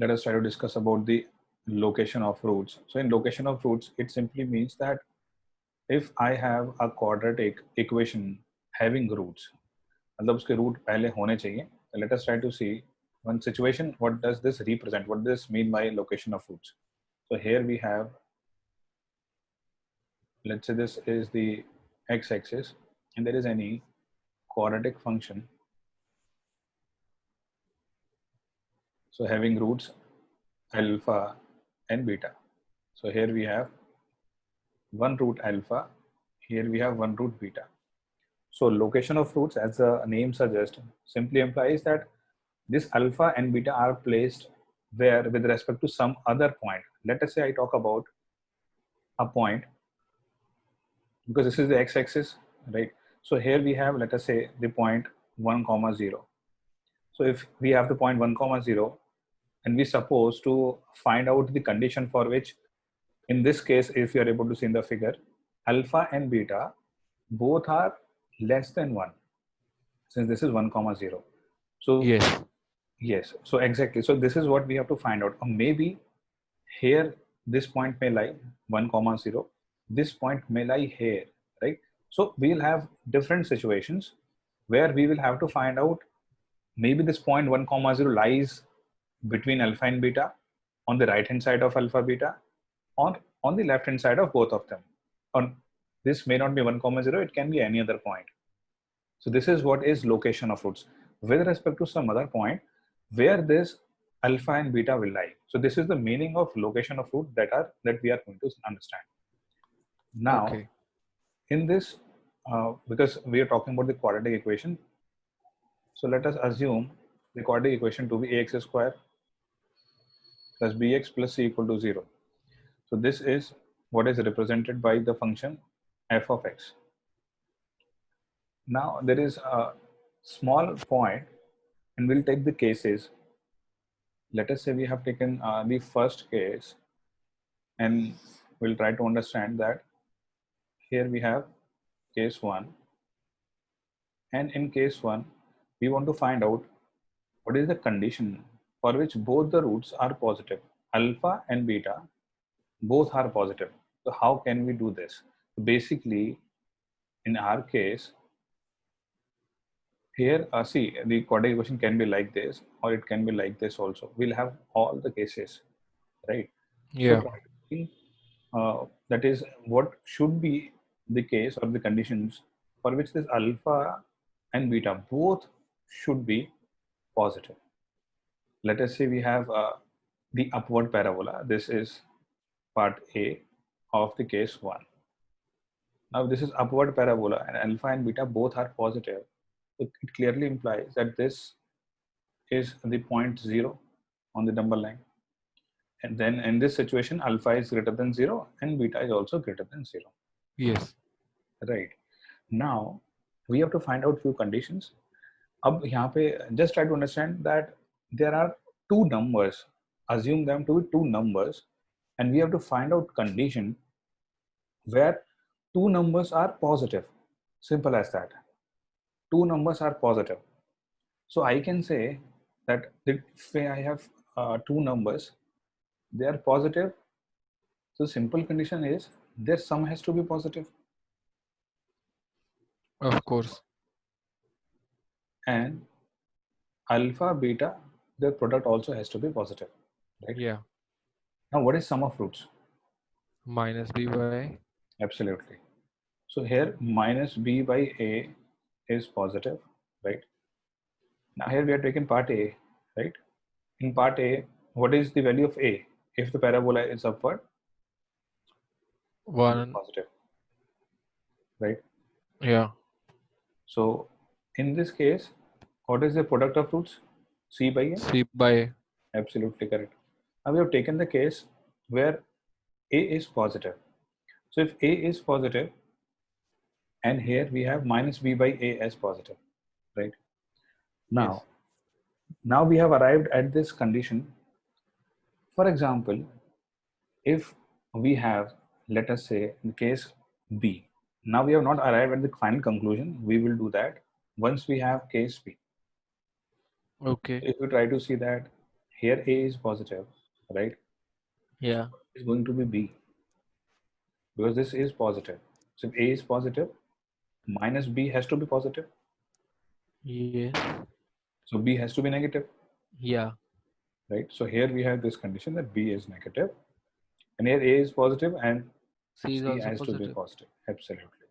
let us try to discuss about the location of roots. So in location of roots, it simply means that if I have a quadratic equation having roots, मतलब उसके root पहले होने चाहिए. Let us try to see one situation. What does this represent? What does this mean by location of roots? So here we have, let's say this is the x-axis, and there is any quadratic function. So having roots alpha and beta. So here we have one root alpha, here we have one root beta. So location of roots, as the name suggests, simply implies that this alpha and beta are placed where with respect to some other point. Let us say I talk about a point, because this is the x-axis, right? So here we have, let us say, the point 1, 0. So if we have the point 1, 0, and we suppose to find out the condition for which, in this case, if you are able to see in the figure, alpha and beta both are less than 1, since this is 1, 0. So Yes. yes, so exactly. So this is what we have to find out. Or maybe here this point may lie 1, 0. This point may lie here, right? So we'll have different situations where we will have to find out, maybe this point 1, 0 lies between alpha and beta on the right hand side of alpha beta, or on the left hand side of both of them. On this may not be 1, 0, it can be any other point. So this is what is location of roots with respect to some other point where this alpha and beta will lie. So this is the meaning of location of root that we are going to understand. Now, Okay. in this, because we are talking about the quadratic equation, so let us assume the quadratic equation to be ax square plus bx plus c equal to 0. So this is what is represented by the function f of x. Now there is a small point, and we'll take the cases. Let us say we have taken the first case, and we'll try to understand that here we have case 1, and in case 1 we want to find out what is the condition for which both the roots are positive. Alpha and beta both are positive. So how can we do this? Basically, in our case, here, see, the quadratic equation can be like this, or it can be like this also. We'll have all the cases, right? So Yeah. try to think, that is what should be the case or the conditions for which this alpha and beta both should be positive. Let us say we have the upward parabola. This is part A of the case 1. Now this is upward parabola, and alpha and beta both are positive. It clearly implies that this is the point 0 on the number line. And then in this situation, alpha is greater than 0 and beta is also greater than 0. Yes. Right. Now, we have to find out few conditions. अब यहाँ पे just try to understand that there are two numbers. Assume them to be two numbers, and we have to find out condition where two numbers are positive. Simple as that. Two numbers are positive. So I can say that if I have two numbers, they are positive. So simple condition is their sum has to be positive, Of course. and alpha beta, their product also has to be positive, right? Yeah. Now what is sum of roots? Minus b by. Absolutely. So here minus b by a is positive, right? Now here we are taking part A, right? In part A, what is the value of a? If the parabola is upward, it is 1. positive, right? Yeah. So in this case, what is the product of roots? C by a? C by. Absolutely correct. Now we have taken the case where a is positive. So if a is positive, and here we have minus b by a as positive, right? Yes. Now we have arrived at this condition. For example, if we have, let us say, in case B, now we have not arrived at the final conclusion. We will do that once we have case B. Okay. If we try to see that here A is positive, right? Yeah. It's going to be B because this is positive. So if A is positive, minus B has to be positive. Yes. So B has to be negative, Yeah. right? So here we have this condition that B is negative, and here A is positive and C is C also has to be positive. positive. Absolutely.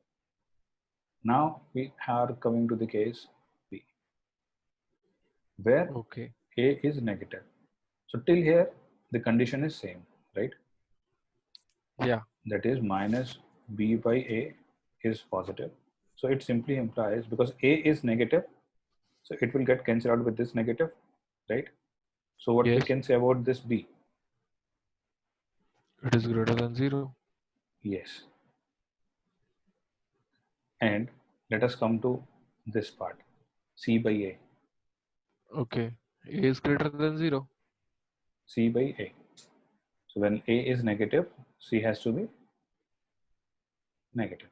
Now we are coming to the case B, where Okay. A is negative. So till here, the condition is same, right? Yeah. That is minus B by A is positive. So it simply implies because A is negative, so it will get cancelled out with this negative, right? So what we Yes. can say about this B? It is greater than 0. Yes. And let us come to this part, C by A. Okay. A is greater than 0. C by A. So when A is negative, C has to be negative,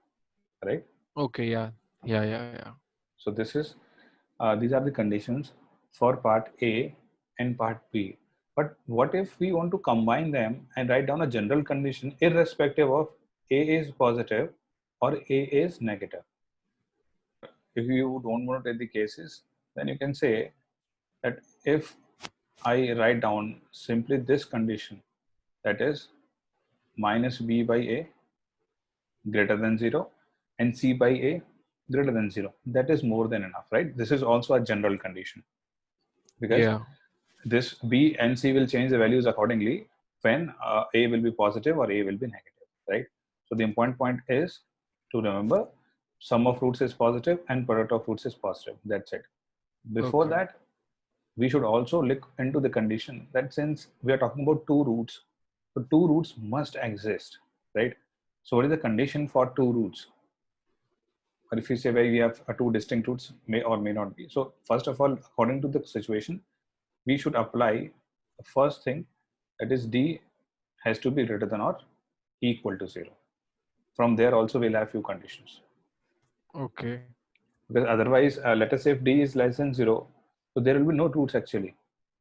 right? Okay. Yeah. Yeah. Yeah. Yeah. So these are the conditions for part A and part B. But what if we want to combine them and write down a general condition irrespective of A is positive or A is negative? If you don't want to take the cases, then you can say that if I write down simply this condition, that is minus B by A greater than 0 and C by A greater than 0, that is more than enough, right? This is also a general condition because Yeah. this B and C will change the values accordingly when A will be positive or A will be negative, right? So the important point is to remember sum of roots is positive and product of roots is positive. That's it. Before Okay. that, we should also look into the condition that since we are talking about two roots, so two roots must exist, right? So what is the condition for two roots? Or if you say where we have two distinct roots, may or may not be. So first of all, according to the situation, we should apply the first thing, that is D has to be greater than or equal to 0. From there also we'll have few conditions. Okay. Because otherwise, let us say if D is less than 0, so there will be no roots actually,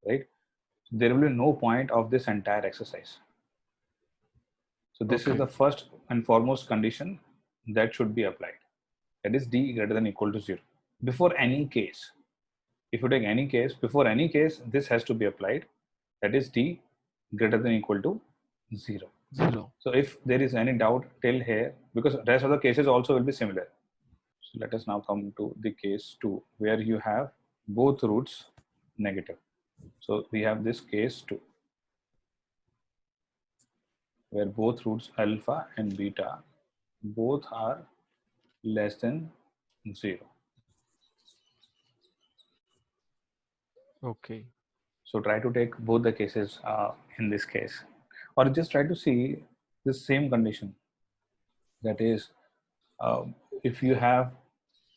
right? There will be no point of this entire exercise. So this is Okay. the first and foremost condition that should be applied. That is D greater than equal to 0. Before any case, if you take any case, before any case, this has to be applied. That is D greater than equal to 0. 0. So if there is any doubt till here, because rest of the cases also will be similar. So let us now come to the case 2, where you have both roots negative. So we have this case 2, where both roots alpha and beta both are less than 0. Okay. So try to take both the cases in this case, or just try to see the same condition. That is, if you have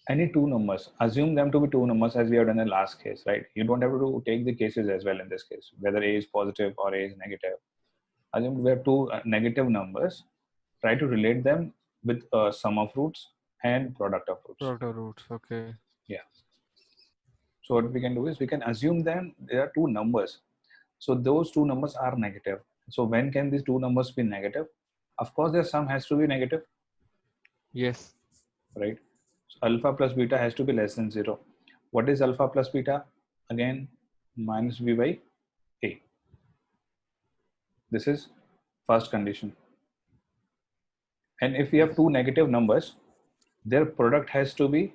any two numbers, assume them to be two numbers as we have done in the last case, right? You don't have to take the cases as well in this case, whether A is positive or A is negative. Assume we have two negative numbers. Try to relate them with sum of roots and product of roots. Product of roots. Okay. Yeah. So what we can do is we can assume them there are two numbers. So those two numbers are negative. So when can these two numbers be negative? Of course, their sum has to be negative, Yes. right? So alpha plus beta has to be less than 0. What is alpha plus beta? Again, minus b by a. This is first condition. And if we have two negative numbers, their product has to be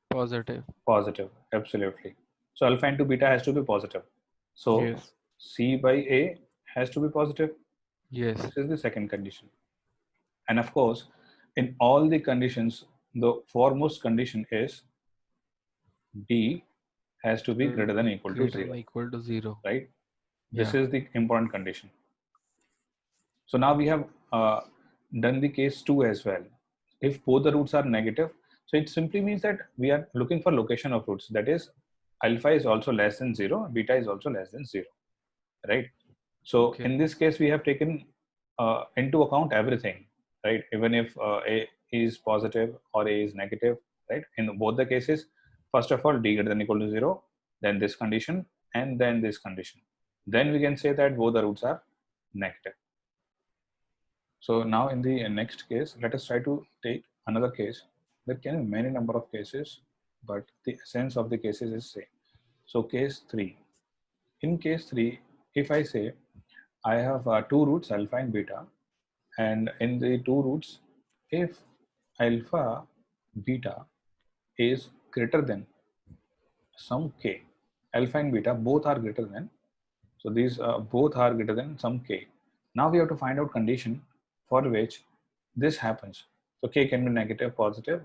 Positive. positive. Absolutely. So alpha into beta has to be positive. So Yes. C by A has to be positive. Yes. This is the second condition. And of course, in all the conditions, the foremost condition is D has to be greater than or equal to Greater than 0, equal to 0. right? This Yeah. is the important condition. So now we have done the case 2 as well. If both the roots are negative, so it simply means that we are looking for location of roots. That is, alpha is also less than 0, beta is also less than 0, right? So Okay. in this case, we have taken into account everything, right? Even if A is positive or A is negative, right? In both the cases, first of all, D greater than or equal to 0, then this condition, and then this condition. then we can say that both the roots are negative. So now in the next case, let us try to take another case. There can be many number of cases, but the essence of the cases is same. So case 3. In case 3, if I say I have two roots alpha and beta, and in the two roots, if alpha beta is greater than some k, alpha and beta both are greater than, so these both are greater than some k. Now we have to find out condition for which this happens. So k can be negative, positive,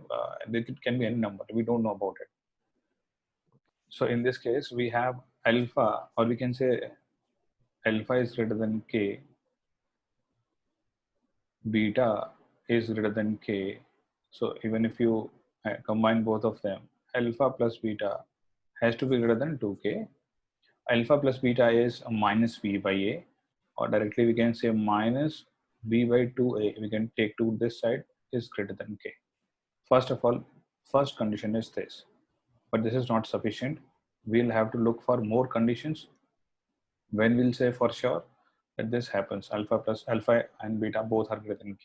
it can be any number, we don't know about it. So in this case we have alpha, or we can say alpha is greater than k, beta is greater than k. So even if you combine both of them, alpha plus beta has to be greater than 2k. Alpha plus beta is minus b by a, or directly we can say minus b by 2a. We can take to this side is greater than k. First of all, first condition is this, but this is not sufficient. We'll have to look for more conditions when we'll say for sure that this happens. Alpha and beta both are greater than k.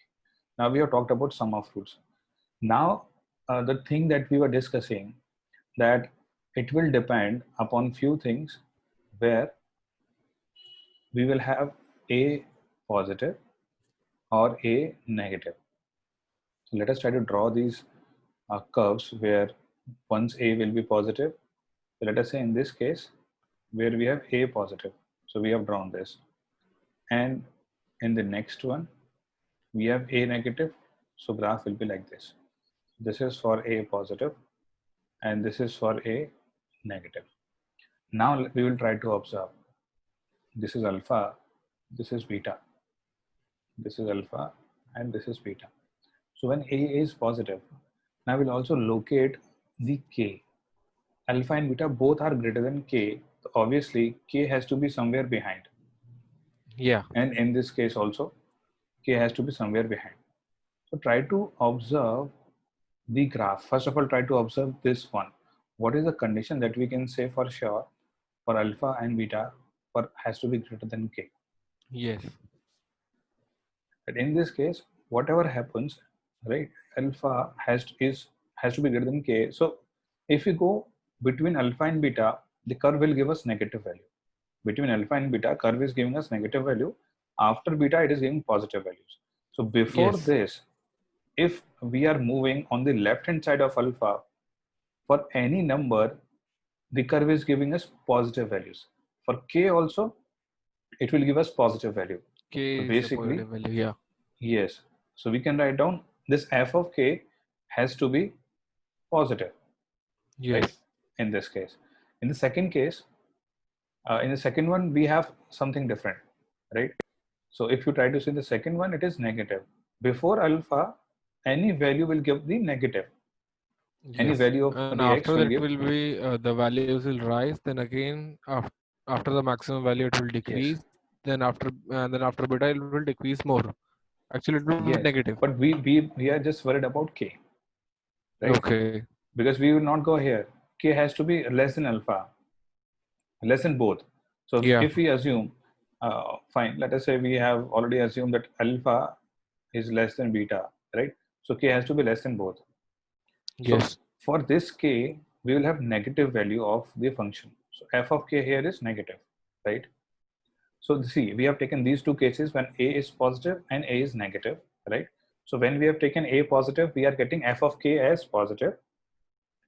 Now we have talked about sum of roots. Now the thing that we were discussing, that it will depend upon few things where we will have a positive or a negative. So let us try to draw these curves where once a will be positive. So let us say in this case where we have a positive. So we have drawn this. And in the next one, we have a negative. So graph will be like this. This is for a positive and this is for a negative. Now we will try to observe. This is alpha, this is beta. This is alpha and this is beta. So when a is positive, now we'll also locate the k. Alpha and beta both are greater than k. So obviously k has to be somewhere behind. Yeah. And in this case also, k has to be somewhere behind. So try to observe the graph. First of all, try to observe this one. What is the condition that we can say for sure for alpha and beta has to be greater than k? Yes. But in this case, whatever happens, right, alpha has to be greater than k. So if we go between alpha and beta, the curve will give us negative value. Between alpha and beta, curve is giving us negative value. After beta, it is giving positive values. So before Yes. this, if we are moving on the left hand side of alpha, for any number, the curve is giving us positive values. For k also, it will give us positive value. So K is a basically, positive value. Yeah. yes. So we can write down this f of k has to be positive, right? Yes. In this case. In the second case, in the second one, we have something different, right? So if you try to see the second one, it is negative. Before alpha, any value will give the negative. Any Yes. value of And the x after will that give, will be the values will rise. Then again, after the maximum value, it will yes, decrease. Then after beta, it will decrease more. Actually, it will be yes. negative. But we are just worried about k, right? Okay. Because we will not go here. K has to be less than alpha, less than both. So Yeah. if we assume, fine, let us say we have already assumed that alpha is less than beta, right? So k has to be less than both. So Yes. for this k, we will have negative value of the function. So f of k here is negative, right? So see, we have taken these two cases when a is positive and a is negative, right? So when we have taken a positive, we are getting f of k as positive.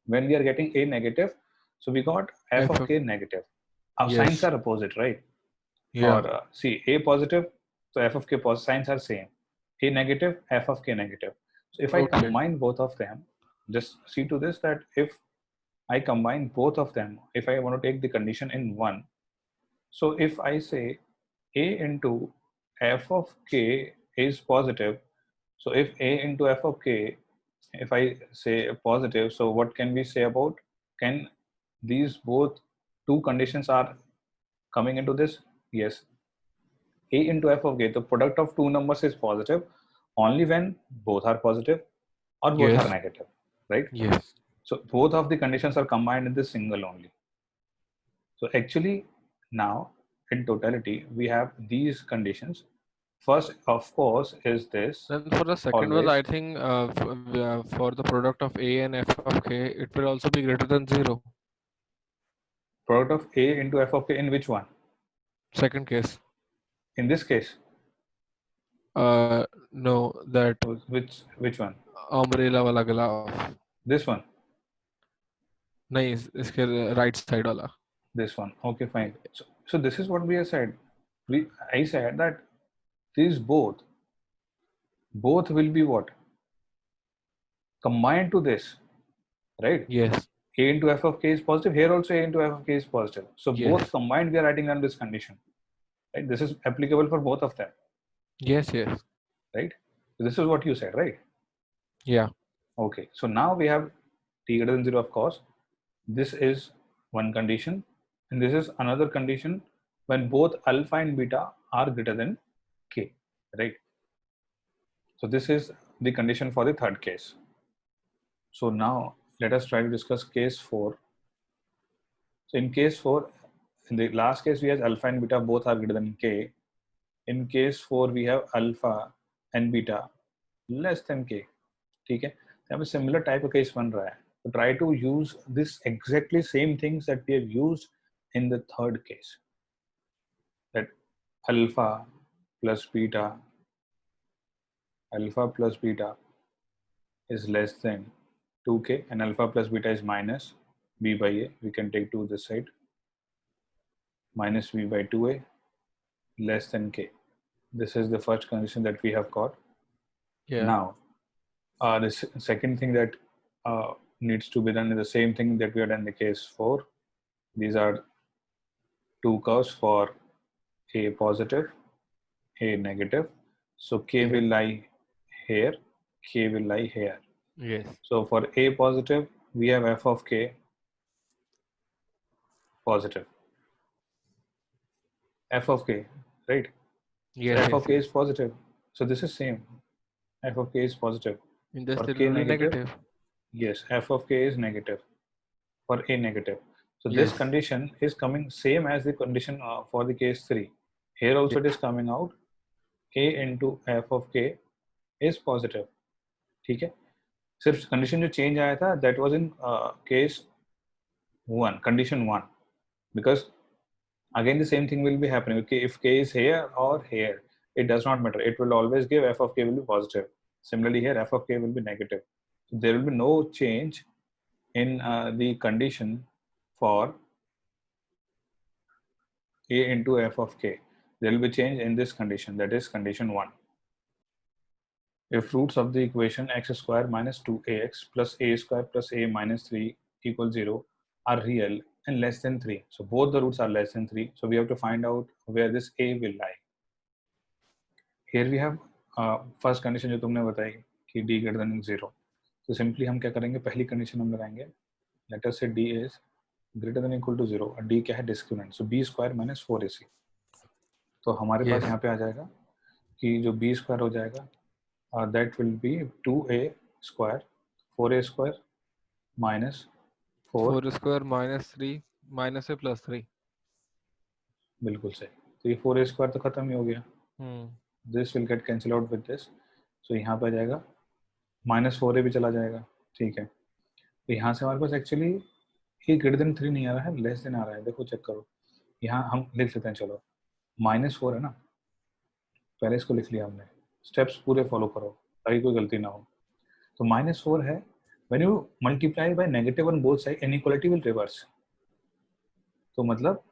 When we are getting a negative, so we got f of F. k negative. Our signs Yes. are opposite, right? Yeah. Or see, a positive, so f of k positive, signs are same. A negative, f of k negative. So if I Okay. combine both of them, just see to this that if I combine both of them, if I want to take the condition in one, so if I say a into f of k is positive, so if a into f of k, if I say positive, so what can we say about, can these both two conditions are coming into this? Yes. A into f of k, the product of two numbers is positive only when both are positive or both are Yes. negative, right? Yes. So both of the conditions are combined in this single only. So actually now in totality we have these conditions. First, of course, is this Then for the second was, always I think, for the product of A and f of k, it will also be greater than 0. product of A into f of k in which one? Second case. In this case, No, that which one? umbrella वाला glass. This one, नहीं, इसके right side वाला. this one. Okay, fine. So this is what we have said. I said that these both will be what? Combined to this, right? Yes. A into f of k is positive. Here also A into f of k is positive. So both Yes. combined we are writing down this condition. Right? This is applicable for both of them. Yes. Yes. Right? So this is what you said, right? Yeah. Okay. So now we have t greater than 0, of course. This is one condition. And this is another condition when both alpha and beta are greater than k. Right? So this is the condition for the third case. So now let us try to discuss case 4. So in case 4, in the last case we have alpha and beta both are greater than k. In case 4 we have alpha and beta less than k. ठीक है, यहाँ पे similar type of case बन रहा है. So try to use this exactly same things that we have used in the third case. That alpha plus beta is less than 2k and alpha plus beta is minus b by a. We can take 2 this side. Minus b by 2a less than k. This is the first condition that we have got. Yeah. Now, the second thing that needs to be done is the same thing that we had done in the case 4. These are two curves for A positive, A negative. So k Yeah. will lie here, k will lie here. Yes. So for A positive, we have f of k positive. F of k, right? Yes. So f Yes. of k Yes. is positive. So this is same. F of k is positive. In this For it k will be negative, negative. yes, f of k is negative. For A negative. So this Yes. condition is coming same as the condition for the case 3. Here also it is coming out A into f of k is positive. ठीक है, सिर्फ condition जो change आया था that was in case 1, condition 1, because again the same thing will be happening. Okay, if k is here or here, it does not matter, it will always give f of k will be positive. Similarly here f of k will be negative. So there will be no change in the condition for A into f of k. There will be change in this condition, that is condition 1. If roots of the equation x square minus 2ax plus a square plus a minus 3 equals 0 are real and less than 3. So both the roots are less than 3. So we have to find out where this a will lie. Here we have first condition जो तुमने बताई कि d greater than 0. तो simply हम क्या करेंगे, पहली condition हम लगाएंगे. Let us say d is greater than equal to 0 और d क्या है, discriminant. So b square minus 4ac. तो हमारे पास यहाँ पे आ जाएगा कि जो b square हो जाएगा that will be 2a square 4a square minus 4 square minus 3 minus a plus 3. बिल्कुल सही. तो ये 4a square तो खत्म ही हो गया. This will get cancel out with this. So यहाँ पे आ जाएगा minus 4a भी चला जाएगा. ठीक है, तो यहाँ से हमारे पास एक्चुअली ये ग्रेटर देन 3 नहीं आ रहा है, लेस देन आ रहा है. देखो चेक करो, यहाँ हम लिख लेते हैं. चलो -4 है ना, पहले इसको लिख लिया हमने. स्टेप्स पूरे फॉलो करो ताकि कोई गलती ना हो. तो -4 है. When you multiply by negative on both sides, inequality will reverse. तो मतलब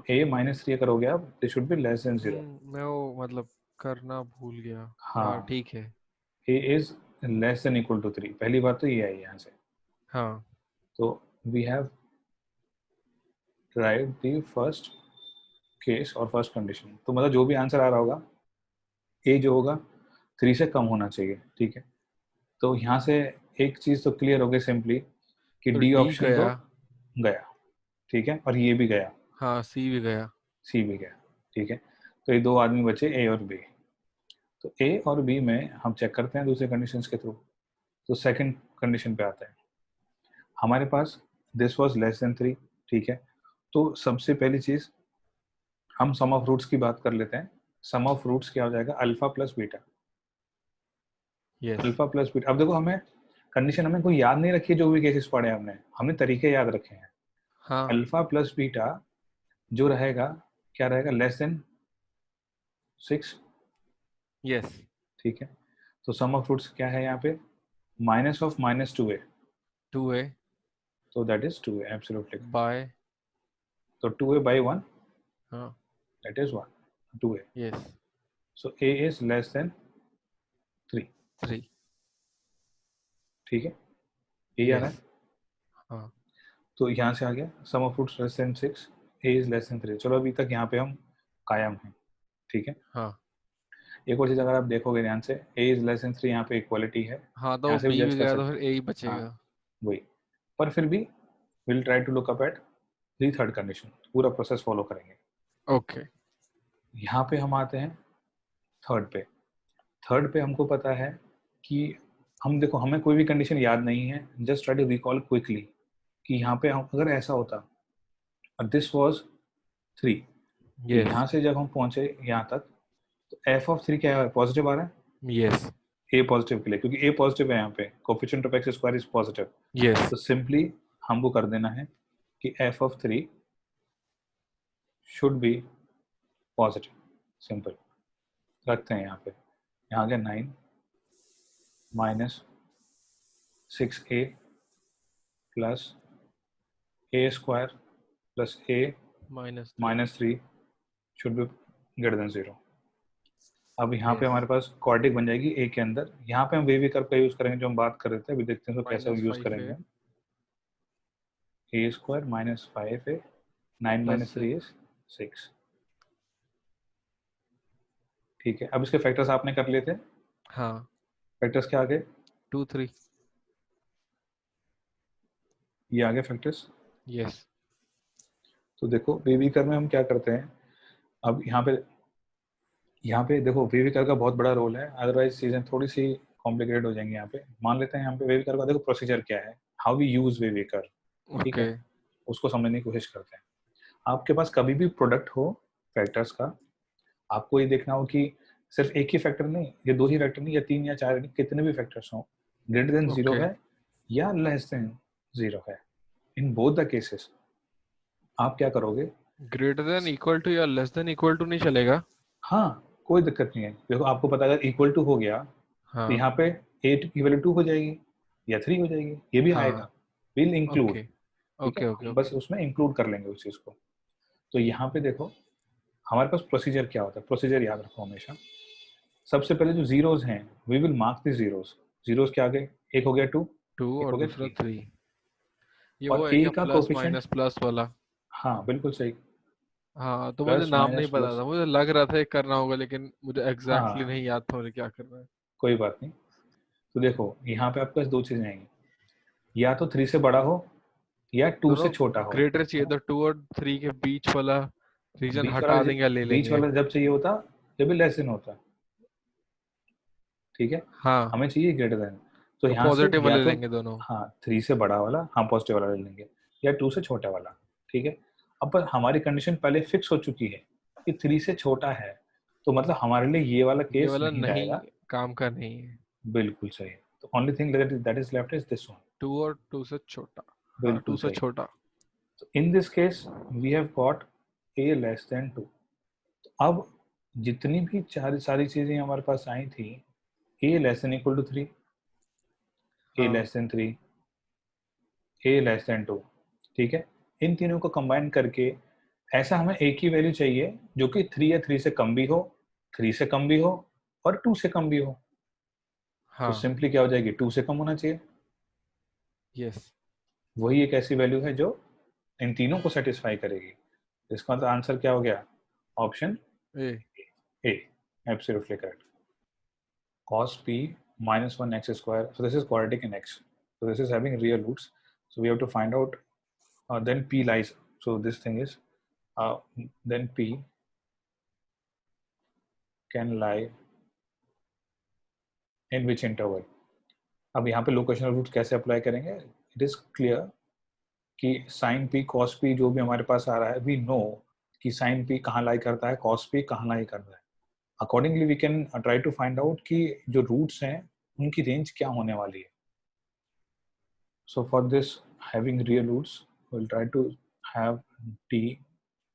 a minus 3 अगर हो गया, this should be less than 0. मैं वो मतलब करना भूल गया. हाँ, ठीक है. a is less than equal to 3. पहली बात तो ये आई यहाँ से. हाँ. तो we have derived the first case और first condition. तो मतलब जो भी आंसर आ रहा होगा, a जो होगा 3 से कम होना चाहिए. ठीक है, तो यहाँ से एक चीज तो क्लियर हो गई सिंपली कि तो डी D ऑप्शन तो गया. गया. ठीक है, और ये भी गया, हाँ, C भी गया. सी भी गया. ठीक है, तो ये दो आदमी बचे ए और बी. तो ए और बी में हम चेक करते हैं दूसरे कंडीशंस के थ्रू. तो सेकंड कंडीशन पे आते हैं. हमारे पास दिस वाज लेस देन 3. ठीक है, तो सबसे पहली चीज हम सम ऑफ रूट्स की बात कर लेते हैं। सम ऑफ रूट्स क्या हो जाएगा, alpha plus beta. Yes alpha plus beta, अब देखो हमें कंडीशन हमें कोई याद नहीं रखी है, जो भी केसेस पढ़े हमने तरीके याद रखे हैं। हाँ अल्फा प्लस बीटा जो रहेगा क्या रहेगा, लेस देन 6। यस ठीक है, तो सम ऑफ रूट्स क्या है यहाँ पे, माइनस ऑफ -2a, 2a तो that is 2a absolutely. Bye तो 2a by 1, हाँ that is 1, 2a. Yes So a is less than 3. 3 ठीक है, ये आ रहा यस है। हाँ तो यहाँ से आ गया sum of roots less than 6, a is less than 3। चलो अभी तक यहाँ पे हम कायम हैं। ठीक है, हाँ एक और चीज़ अगर आप देखोगे ध्यान से, a is less than 3 यहाँ पे इक्वालिटी है, हाँ, तो यहाँ वो से भी b जज भी कर गया तो सकते फिर हैं। a ही हाँ बचेगा। वही, पर फिर भी will try to look up at the third condition, पूरा प्रोसेस फॉलो करेंगे। ओके यहाँ पे हम आते हैं थर्ड पे। थर्ड पे हमको पता है कि हम देखो हमें कोई भी कंडीशन याद नहीं है, just try to recall quickly कि यहाँ पे हम अगर ऐसा होता, दिस वाज 3, तो यस यहाँ से जब हम पहुंचे यहाँ तक, तो एफ ऑफ 3 क्या है, पॉजिटिव आ रहा है यस ए पॉजिटिव के लिए, क्योंकि ए पॉजिटिव है यहाँ पे, coefficient of x square is positive. Yes तो सिंपली हमको कर देना है कि F of 3 should be positive, simple रखते हैं यहाँ पे। यहाँ आ गया 9 minus 6a plus A square plus A -3 -3 should be greater than 0। अब यहाँ पे यस हमारे पास क्वाड्रिक बन जाएगी ए के अंदर। यहाँ पे हम वेवी कर्व का यूज करेंगे जो हम बात कर रहे थे, अभी देखते हैं तो कैसे यूज -5a करेंगे। A square -5a, 9 plus minus 3 is 6। ठीक है, अब इसके फैक्टर्स आपने कर लिए थे। हाँ फैक्टर्स क्या आ गए, 2 3 ये आ गए फैक्टर्स। यस तो देखो वेवी कर्व में हम क्या करते हैं, अब यहाँ पे देखो वेवी कर्व का बहुत बड़ा रोल है, अदरवाइज चीजें थोड़ी सी कॉम्प्लिकेटेड हो जाएंगी। यहाँ पे मान लेते हैं यहाँ पे वेवी कर्व का देखो प्रोसीजर क्या है, how we use wavy curve. ठीक ओके है, उसको समझने की कोशिश करते हैं। आपके पास कभी भी प्रोडक्ट हो फैक्टर्स का, आपको ये देखना हो कि सिर्फ एक ही फैक्टर नहीं, ये दो ही फैक्टर नहीं, या 3 या 4 नहीं, कितने भी फैक्टर्स हो, ग्रेटर देन 0 ओके है या लेस देन 0 है, इन बोथ द केसेस आप क्या करोगे। ग्रेटर देन इक्वल टू या लेस देन इक्वल टू नहीं चलेगा। हाँ कोई दिक्कत नहीं है, देखो आपको पता अगर इक्वल टू हो गया तो हाँ यहाँ पे 8 की वैल्यू 2 हो जाएगी या 3 हो जाएगी, ये भी आएगा, हाँ विल इंक्लूड। ओके ठीक है, ओके ओके हम बस ओके उसमें इंक्लूड कर लेंगे उस चीज को। तो यहाँ पे देखो हमारे पास प्रोसीजर क्या होता है, प्रोसीजर याद रखो हमेशा। सबसे पहले जो जीरोज हैं, we will mark the zeros. Zeros के आगे एक हो गया 2, 2 एक और हो गया दूसरा 3, 3। ये वो और है ए क्या, का प्लस कोफिशिएंट, माइनस प्लस वाला? हाँ बिल्कुल सही, हाँ, तो मुझे प्लस नाम नहीं माइनस पता प्लस, था, मुझे लग रहा था ये करना होगा, लेकिन मुझे एग्जैक्टली हाँ नहीं याद था मुझे क्या करना है। कोई बात नहीं। तो देखो यहाँ पे आपके पास दो चीजें आएंगी, या तो 3 से बड़ा हो या 2 से दोनों छोटा हो, ग्रेटर है चाहिए, ना। तो 2 और 3 के बीच वाला रीजन बीच वाला हटा देंगे या ले बीच लेंगे। वाला जब चाहिए होता, जब भी लेस देन होता। ठीक है, हाँ, हमें चाहिए ग्रेटर देन, तो तो यहाँ से पॉजिटिव या वाले तो लेंगे दोनों। हाँ 3 से बड़ा वाला हम पॉजिटिव वाला ले लेंगे, या 2 से छोटा वाला। ठीक है, अब पर हमारी कंडीशन पहले फिक्स हो चुकी है कि 3 से छोटा है, तो मतलब हमारे लिए ये वाला ये केस वाला नहीं नहीं रहेगा। काम का नहीं है। बिल्कुल सही, तो only thing that is left is this one. 2 और 2 से छोटा। हाँ, बिल्कुल 2 से सही, छोटा। तो in this case we have got a less than 2। अब जितनी भी चार सारी चीजें हमारे पास आई थी, ए लेस देन इक्वल टू 3, ए हाँ लेस देन 3, ए लेस देन 2। ठीक है, इन तीनों को कंबाइन करके ऐसा हमें एक ही वैल्यू चाहिए जो कि 3 या 3 से कम भी हो, 3 से कम भी हो और 2 से कम भी हो। तो हाँ सिंपली क्या हो जाएगी, 2 से कम होना चाहिए। यस वही एक ऐसी वैल्यू है जो इन तीनों को सेटिस्फाई करेगी। इसका मतलब आंसर क्या हो गया, option A A, absolutely correct. cos p minus 1 x square, so this is quadratic in x, so this is having real roots, so we have to find out, then p lies, so this thing is, then p can lie in which interval। अब यहाँ पे locational roots कैसे apply करेंगे, it is clear कि sin p cos p जो भी हमारे पास आ रहा है, वी नो कि sin p कहाँ लाई करता है, cos p कहाँ लाई कर रहा है. Accordingly we can try to find out कि जो roots हैं उनकी range क्या होने वाली है. So for this, having real roots, we'll try to have t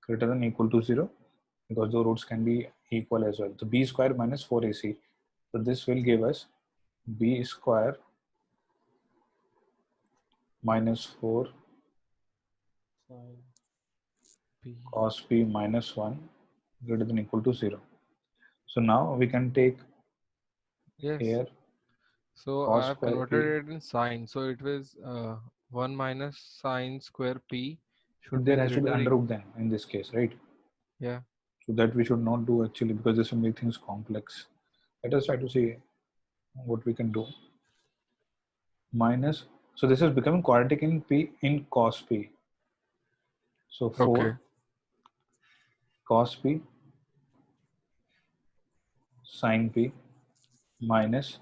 greater than equal to 0 because the roots can be equal as well. So b square minus 4ac. So this will give us b square minus 4 P. cos p minus 1 greater than equal to 0. So now we can take Yes. here So cos I have square converted p. it in sine. So it was 1 minus sine square p should be There has to be greater. under root then in this case, right? Yeah. So that we should not do actually because this will make things complex. Let us try to see what we can do. Minus, so this is becoming quadratic in p in cos p. So 4 Okay. cos p sin p minus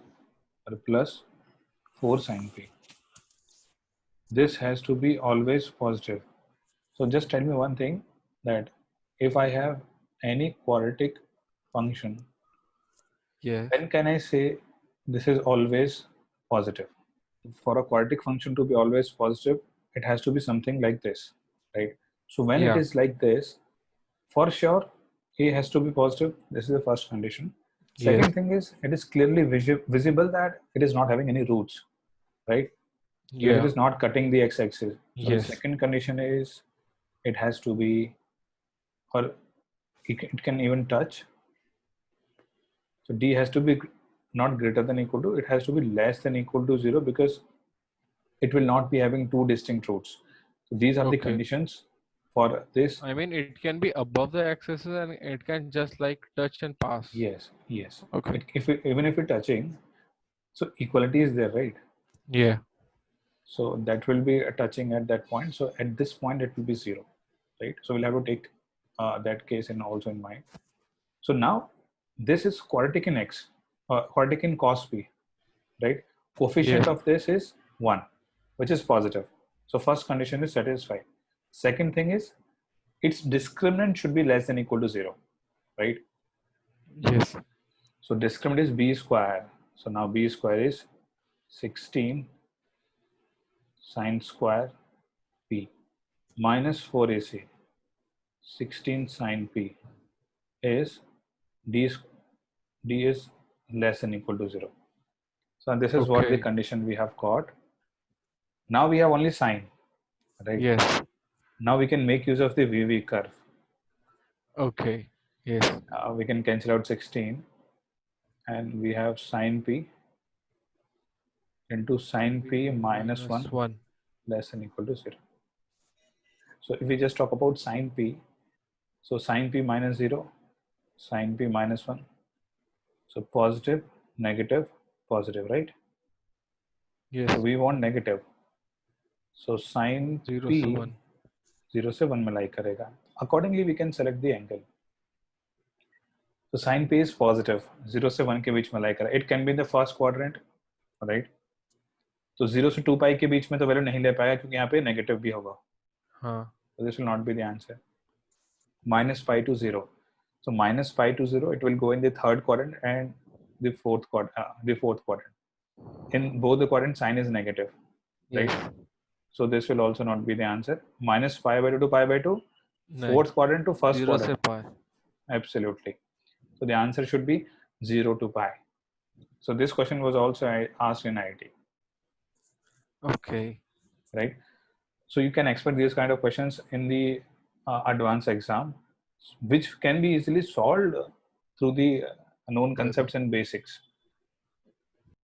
or plus 4 sin p. This has to be always positive. So just tell me one thing, that if I have any quadratic function, Yes. when can I say this is always positive? For a quadratic function to be always positive, it has to be something like this, right? So when it Yeah. is like this, for sure, A has to be positive. This is the first condition. Yes. Second thing is, it is clearly visible that it is not having any roots, right? Because it Yeah. is not cutting the x-axis. So the Yes. second condition is, it has to be, or it can even touch. So D has to be not greater than equal to, it has to be less than equal to 0 because it will not be having two distinct roots. So these are the Okay. conditions for this. I mean, it can be above the axis and it can just like touch and pass. Yes, yes. Okay. Even if it's touching, so equality is there, right? Yeah. So that will be touching at that point. So at this point, it will be 0, right? So we'll have to take that case in also in mind. So now this is quadratic in x, quadratic in cos p, right? Coefficient Yes. of this is 1, which is positive. So first condition is satisfied. Second thing is, its discriminant should be less than equal to 0, right? Yes. So discriminant is b square. So now b square is 16 sine square p minus 4ac. 16 sine p is d, d is less than equal to 0. So this is what the Okay. condition we have got. Now we have only sine, right? Yes. Now we can make use of the VV curve. Okay. Yes. We can cancel out 16 and we have sine p into sine p minus 1 1. less than equal to 0. So if we just talk about sine p, so sine p minus 0, sine p minus 1. So positive, negative, positive, right? Yes. So we want negative. So sine 0 p to 1. 0 से 1 में lie करेगा. Accordingly, we can select the angle. So sine p is positive, 0 से 1 के बीच में lie करेगा. It can be in the first quadrant, right? तो 0 से 2 पाई के बीच में तो वैल्यू नहीं ले पाएगा क्योंकि यहाँ पे नेगेटिव भी होगा. हाँ. So this will not be the answer. Minus pi to 0. So minus pi to 0, it will go in the third quadrant and the fourth quadrant. In both the quadrants, sign is negative, right? Yes. So this will also not be the answer. Minus pi by 2 to pi by 2, नहीं. fourth quadrant to first 0 quadrant. से pi. Absolutely. So the answer should be 0 to pi. So this question was also asked in IIT. Okay. Right? So you can expect these kind of questions in the advanced exam, which can be easily solved through the known concepts and basics.